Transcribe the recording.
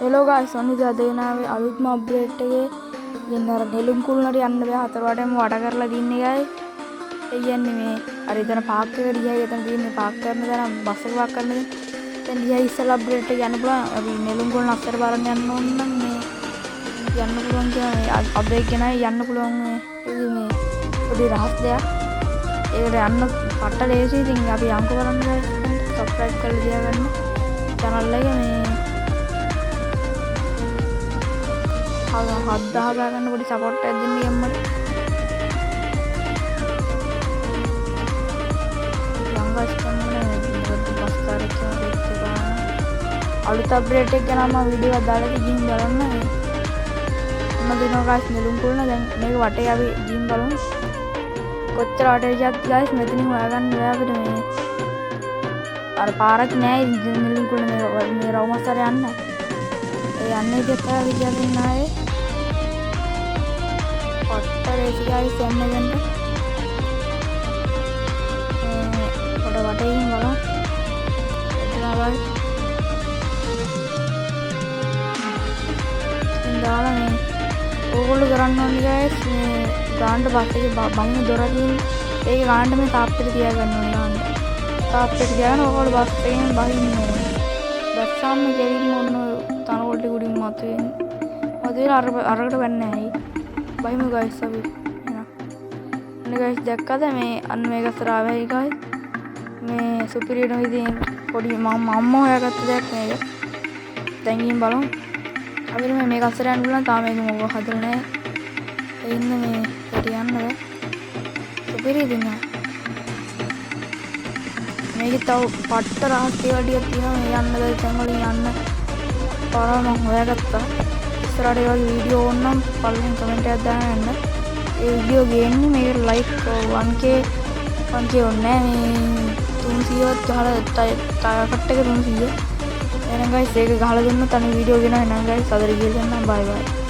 hello guys ඔන්න ඉතින් අද ගෙනාවේ අලුත්ම අප්ඩේට් එකේ ඉතින් අර නෙළුම් කුළුණට යන්න බෑ හතර වටේම වඩ කරලා දින්නේ ගයි ඒ කියන්නේ මේ අර එතන පාක් එකට ගියා එතන තියෙන්නේ පාක් කරන තැන බස් එක පාක් කරන දැන් ගියා ඉස්සලා අප්ඩේට් එක යන්න පුළුවන් අපි නෙළුම් කුළුණ අස්සර බලන්න යන්න ඕන නම් මේ යන්න පුළුවන් කියලා අප්ඩේට් ගෙනයි යන්න පුළුවන් මේ ඉතින් මේ පොඩි රහස් දෙයක් ඒකට යන්න පට්ට ලේසි ඉතින් අපි යන්කෝ කරන්න ගයිස් සබ්ස්ක්‍රයිබ් කරලා තියාගන්න channel එක මේ 7000 ගන්න පොඩි සපෝට් එකක් දෙන්න යම්මට යංගස් කන්නේ බස් කාර්යයක් කරලා අලුත් අප්ඩේට් එක ගැන මම වීඩියෝ එකක් දාලා ගිහින් බලන්න මොන දිනෝ ගාස් නෙළුම් කුළුණ දැන් මේක වටේ අපි ගිහින් බලමු කොච්චර වටේ ගියත් ගාස් මෙතනින් හොයාගන්න බෑ අපිට මේ අර පාරක් නෑ නෙළුම් කුළුණ මේ රවුමස්සර යන්න ඒ යන්නේ දෙක විදියට නෑ පට්ටරේසි ගයිස් යන්න ගන්න පොඩ වටේින් බලමු එතන ගයිස් ඉඳලා මේ ඕගොල්ලෝ කරන්න ඕනේ ගයිස් මේ ගාන්න බස් එකේ බං දොර තියෙන ඒක ගාන්න මේ තාප්පෙට තියාගන්න ඕනේ ගාන්න තාප්පෙට තියාගෙන ඕගොල්ලෝ බස් එකෙන් බහින්න ඕනේ දැස්සාම ගෙරින් මොන තනකොල්ලේ උඩින් මතුවෙලා අරකට වෙන්නේ නැහැ බයිමු ගයිස් අපි එන ගයිස් දැක්කද මේ අන්න මේක ස්රාවයි ගයිස් මේ සුපිරියටම ඉතින් පොඩි මම හොයාගත්ත දෙයක් මේක දැන් ගිහින් බලමු අපිට මේක අස්සර යන්න පුළුවන් තාම මේක මොකක් හදලා නැහැ ඒ ඉන්න මේ හෙට යන්න බෑ සුපිරිය ඉතින් මේක තව පට්ට රහස් ඒවා ටිකක් තියෙනවා මේ යන්න බැරි තැන් වලින් යන්න පාරව මම හොයාගත්තා ඉස්සරහට ඒ වගේ වීඩියෝ ඕන නම් පළවෙනි කමෙන්ට් එකක් දාන්න යන්න ඒ වීඩියෝ ගේන්නේ මේක ලයික් 1k ඕනේ මේ 300වත් ගහලා ටයකට් එක 300 එහෙනම් ගයිස් ඒක ගහලා දුන්නොත් අනේ වීඩියෝ ගෙනා එනවා ගයිස් අදට ගිහලා යන්න බයි බයි